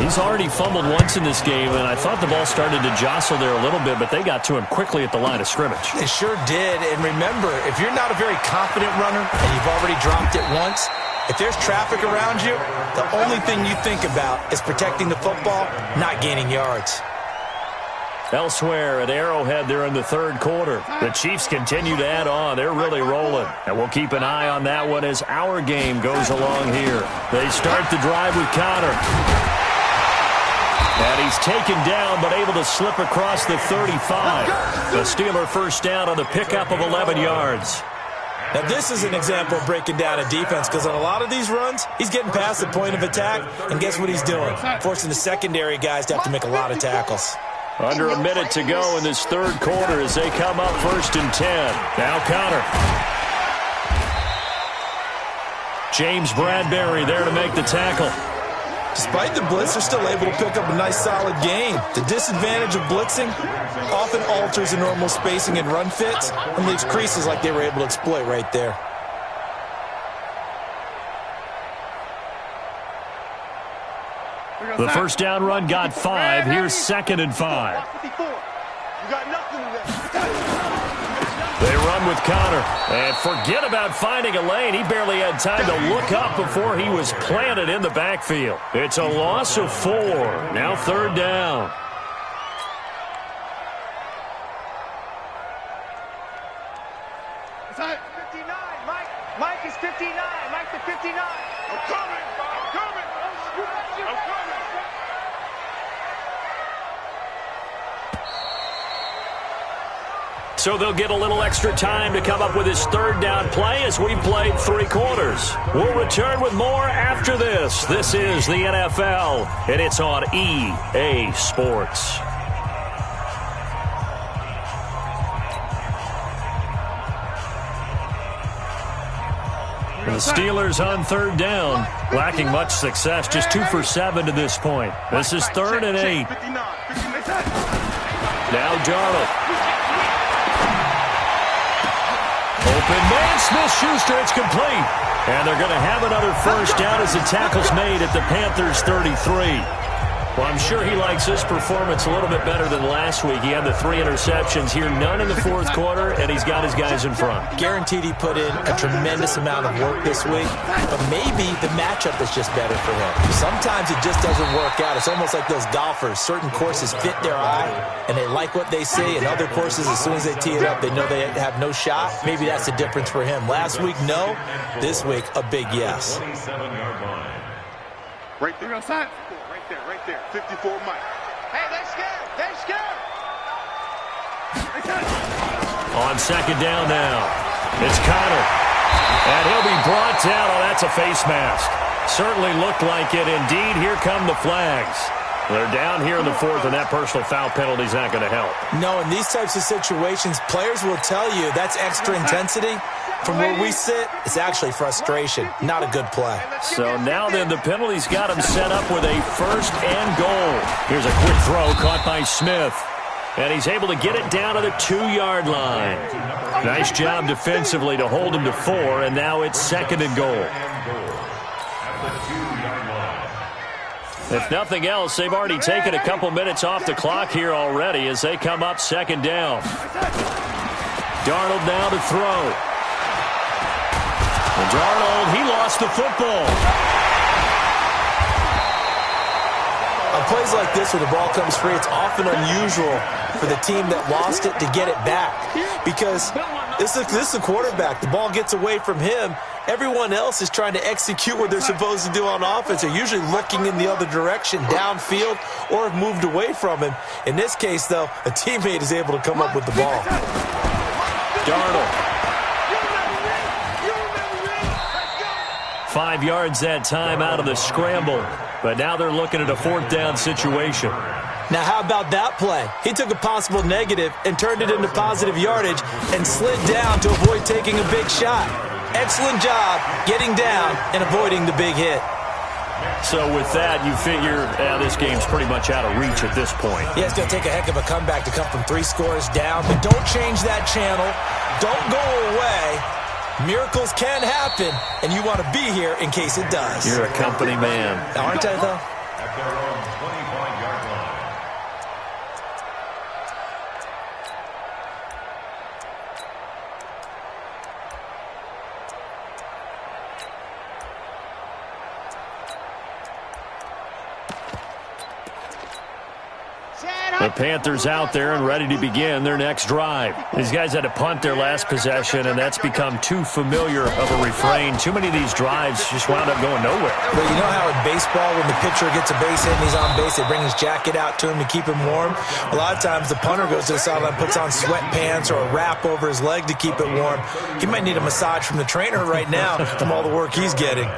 He's already fumbled once in this game, and I thought the ball started to jostle there a little bit, but they got to him quickly at the line of scrimmage. They sure did. And remember, if you're not a very confident runner and you've already dropped it once, if there's traffic around you, the only thing you think about is protecting the football, not gaining yards. Elsewhere at Arrowhead, they're in the third quarter. The Chiefs continue to add on. They're really rolling. And we'll keep an eye on that one as our game goes along here. They start the drive with Connor. And he's taken down, but able to slip across the 35. The Steeler first down on the pickup of 11 yards. Now, this is an example of breaking down a defense, because on a lot of these runs, he's getting past the point of attack, and guess what he's doing? Forcing the secondary guys to have to make a lot of tackles. Under a minute to go in this third quarter as they come up 1st and 10. Now Connor. James Bradbury there to make the tackle. Despite the blitz, they're still able to pick up a nice solid gain. The disadvantage of blitzing often alters the normal spacing and run fits and leaves creases like they were able to exploit right there. The first down run got 5. Here's 2nd and 5. They run with Connor. And forget about finding a lane. He barely had time to look up before he was planted in the backfield. It's a loss of 4. Now third down. It's 59. Mike is 59. Mike the 59. I'm coming. I'm coming. I'm coming. So they'll get a little extra time to come up with his third down play as we played 3 quarters. We'll return with more after this. This is the NFL, and it's on EA Sports. The Steelers on third down, lacking much success, just 2 for 7 to this point. This is 3rd and 8. Now Darnold. Open man, Smith-Schuster, it's complete. And they're going to have another first down as the tackle's made at the Panthers' 33. Well, I'm sure he likes this performance a little bit better than last week. He had the 3 interceptions here, none in the fourth quarter, and he's got his guys in front. Guaranteed he put in a tremendous amount of work this week, but maybe the matchup is just better for him. Sometimes it just doesn't work out. It's almost like those golfers. Certain courses fit their eye, and they like what they see, and other courses, as soon as they tee it up, they know they have no shot. Maybe that's the difference for him. Last week, no. This week, a big yes. Right there. Right there. 54 Mike. Hey, they're scared. They're scared. On second down now, it's Connor. And he'll be brought down. Oh, that's a face mask. Certainly looked like it. Indeed, here come the flags. They're down here in the fourth, and that personal foul penalty is not going to help. No, in these types of situations, players will tell you that's extra intensity. From where we sit, it's actually frustration. Not a good play. So now then, the penalty's got him set up with a 1st and goal. Here's a quick throw caught by Smith. And he's able to get it down to the 2-yard line. Nice job defensively to hold him to 4, and now it's 2nd and goal. If nothing else, they've already taken a couple minutes off the clock here already as they come up 2nd down. Darnold now to throw. And Darnold, he lost the football. On plays like this where the ball comes free, it's often unusual for the team that lost it to get it back. Because this is the quarterback. The ball gets away from him, Everyone else is trying to execute what they're supposed to do on offense. They're usually looking in the other direction, downfield, or have moved away from him. In this case, though, a teammate is able to come up with the ball. Darnold. 5 yards that time out of the scramble. But now they're looking at a 4th down situation. Now, how about that play? He took a possible negative and turned it into positive yardage and slid down to avoid taking a big shot. Excellent job getting down and avoiding the big hit. So with that, you figure this game's pretty much out of reach at this point. Yeah, it's going to take a heck of a comeback to come from 3 scores down. But don't change that channel. Don't go away. Miracles can happen, and you want to be here in case it does. You're a company man. Aren't I, though? At their own 25-yard line. The Panthers out there and ready to begin their next drive. These guys had to punt their last possession, and that's become too familiar of a refrain. Too many of these drives just wound up going nowhere. But you know how in baseball, when the pitcher gets a base hit and he's on base, they bring his jacket out to him to keep him warm? A lot of times the punter goes to the sideline, puts on sweatpants or a wrap over his leg to keep it warm. He might need a massage from the trainer right now from all the work he's getting.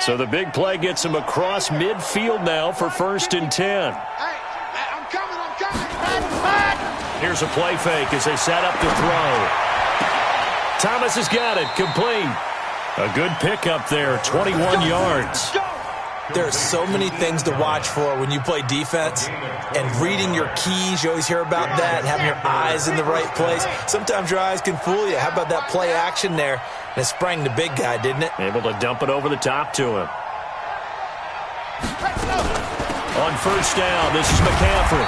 So the big play gets him across midfield now for 1st and 10. I'm coming. Here's a play fake as they set up to throw. Thomas has got it, complete. A good pickup there, 21 yards. There are so many things to watch for when you play defense, and reading your keys, you always hear about that, and having your eyes in the right place. Sometimes your eyes can fool you. How about that play action there? And it sprang the big guy, didn't it? Able to dump it over the top to him. On 1st down, this is McCaffrey.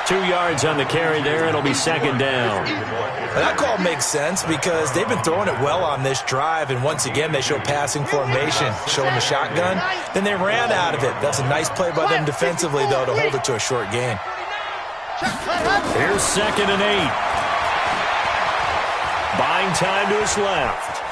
2 yards on the carry there. It'll be 2nd down. Well, that call makes sense because they've been throwing it well on this drive, and once again they show passing formation, showing the shotgun. Then they ran out of it. That's a nice play by them defensively, though, to hold it to a short gain. Here's 2nd and 8. Buying time to his left.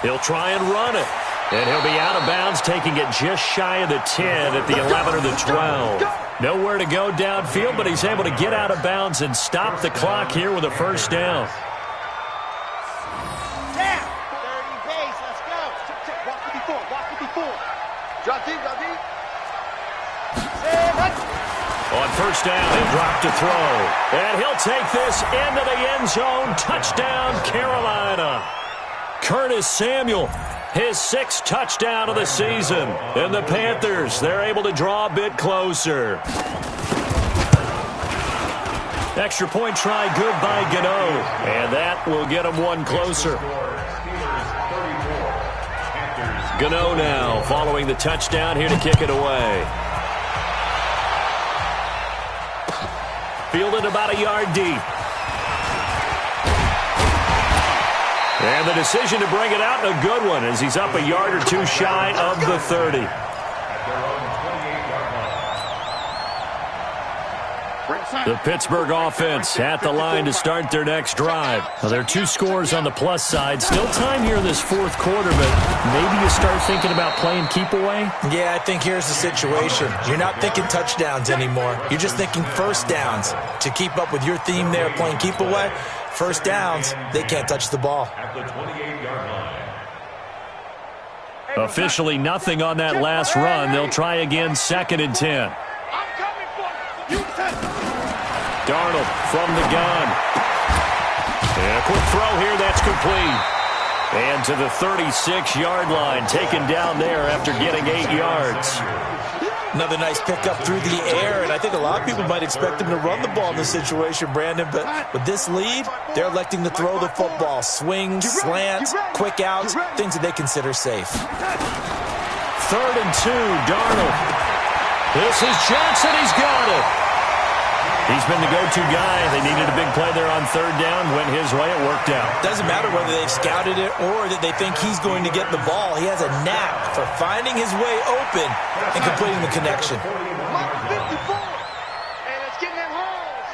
He'll try and run it. And he'll be out of bounds, taking it just shy of the 10 at the 11 or the 12. Nowhere to go downfield, but he's able to get out of bounds and stop the clock here with a 1st down. Sam! 30 pace, let's go. Walk with me forward. Drop deep. On 1st down, he'll drop to throw. And he'll take this into the end zone. Touchdown, Carolina. Curtis Samuel, his 6th touchdown of the season. And the Panthers, they're able to draw a bit closer. Extra point try good by Gano. And that will get him one closer. Gano now following the touchdown here to kick it away. Fielded about a yard deep. And the decision to bring it out, a good one, as he's up a yard or 2 shy of the 30. The Pittsburgh offense at the line to start their next drive. Now, there are 2 scores on the plus side. Still time here in this 4th quarter, but maybe you start thinking about playing keep away? Yeah, I think here's the situation. You're not thinking touchdowns anymore. You're just thinking 1st downs. To keep up with your theme there, playing keep away, 1st downs, they can't touch the ball. At the 28-yard line. Officially nothing on that last run. They'll try again, 2nd and 10. I'm coming for you. Darnold from the gun. And a quick throw here, that's complete. And to the 36-yard line, taken down there after getting 8 yards. Another nice pickup through the air, and I think a lot of people might expect him to run the ball in this situation, Brandon, but with this lead, they're electing to throw the football. Swings, slants, quick outs, things that they consider safe. 3rd and 2, Darnold. This is Johnson, he's got it. He's been the go-to guy. They needed a big play there on 3rd down. Went his way, it worked out. Doesn't matter whether they've scouted it or that they think he's going to get the ball. He has a knack for finding his way open and completing the connection. 54. And it's getting them holes.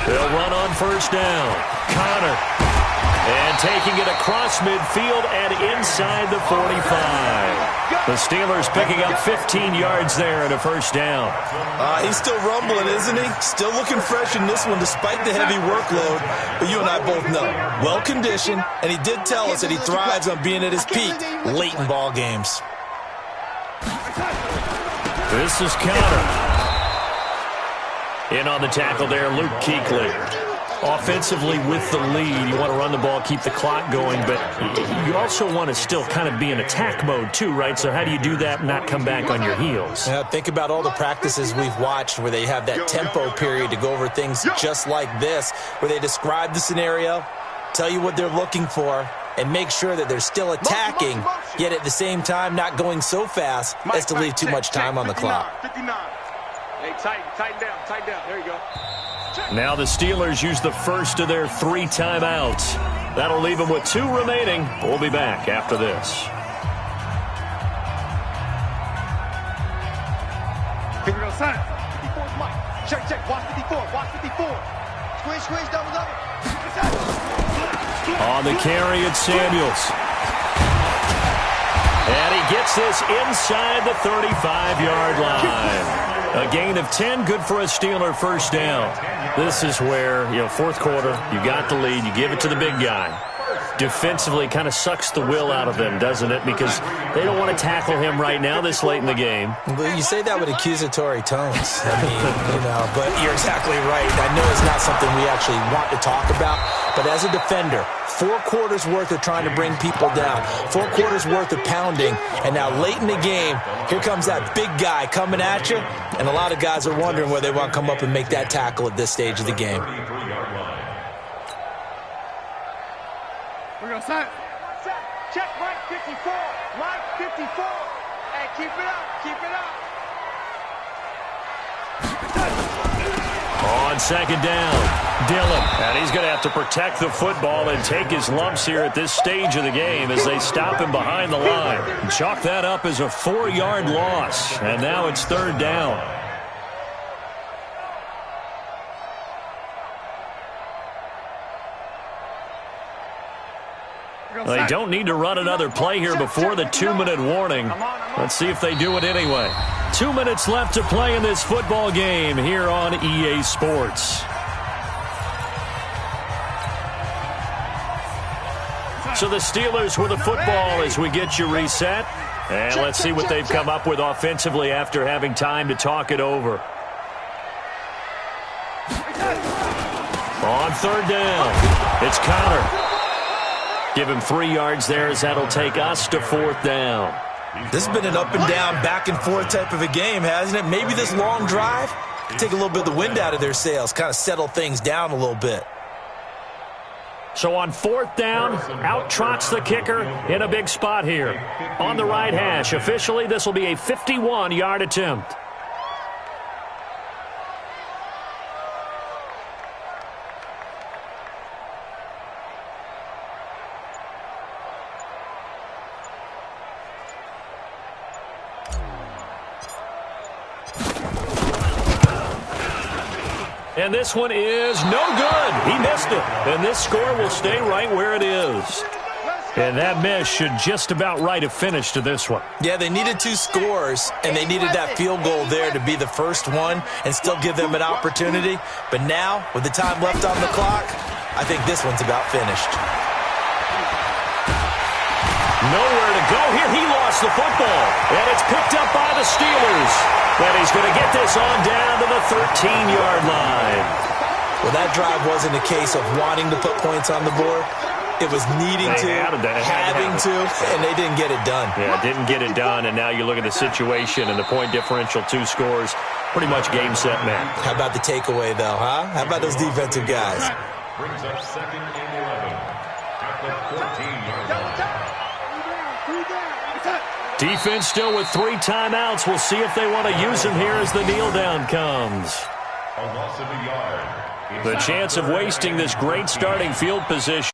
They'll run on first down. Connor. And taking it across midfield and inside the 45. The Steelers picking up 15 yards there and a first down. He's still rumbling, isn't he? Still looking fresh in this one despite the heavy workload. But you and I both know, well-conditioned, and he did tell us that he thrives on being at his peak late in ball games. This is Connor. In on the tackle there, Luke Kuechly. Offensively with the lead, you want to run the ball, keep the clock going, but you also want to still kind of be in attack mode too, right? So how do you do that and not come back on your heels? Yeah, think about all the practices we've watched where they have that tempo period to go over things just like this, where they describe the scenario, tell you what they're looking for, and make sure that they're still attacking, yet at the same time not going so fast as to leave too much time on the clock. Hey, tighten down. There you go. Now the Steelers use the first of their 3 timeouts. That'll leave them with 2 remaining. We'll be back after this. Here we go, son. 54's Mike. Check. Watch 54. Squeeze, double. On the carry, it's Samuels. And he gets this inside the 35-yard line. A gain of 10, good for a Steeler first down. This is where, fourth quarter, you got the lead, you give it to the big guy. Defensively kind of sucks the will out of them, doesn't it? Because they don't want to tackle him right now this late in the game. Well, you say that with accusatory tones. I mean, but you're exactly right. I know it's not something we actually want to talk about, but as a defender, 4 quarters worth of trying to bring people down, 4 quarters worth of pounding, and now late in the game, here comes that big guy coming at you, and a lot of guys are wondering whether they want to come up and make that tackle at this stage of the game. We're going to set. Check, Mike 54. Hey, keep it up. On second down, Dillon. And he's going to have to protect the football and take his lumps here at this stage of the game as they stop him behind the line. Chalk that up as a 4-yard loss. And now it's third down. They don't need to run another play here before the 2-minute warning. Let's see if they do it anyway. 2 minutes left to play in this football game here on EA Sports. So the Steelers with the football as we get you reset. And let's see what they've come up with offensively after having time to talk it over. On third down, it's Connor. Give him 3 yards there as that'll take us to fourth down. This has been an up and down, back and forth type of a game, hasn't it? Maybe this long drive, take a little bit of the wind out of their sails, kind of settle things down a little bit. So on fourth down, out trots the kicker in a big spot here. On the right hash, officially this will be a 51-yard attempt. And this one is no good. He missed it. And this score will stay right where it is. And that miss should just about right a finish to this one. Yeah, they needed 2 scores, and they needed that field goal there to be the first one and still give them an opportunity. But now, with the time left on the clock, I think this one's about finished. Nowhere to go here. He lost the football. And it's picked up by the Steelers. And he's going to get this on down to the 13-yard line. Well, that drive wasn't a case of wanting to put points on the board. It was needing to, having to, and they didn't get it done. Yeah, didn't get it done, and now you look at the situation and the point differential, 2 scores, pretty much game, set, match. How about the takeaway, though, huh? How about those defensive guys? Brings up second and 11 at the 14-yard line. Defense still with 3 timeouts. We'll see if they want to use them here as the kneel down comes. A loss of a yard. The chance of wasting this great starting field position.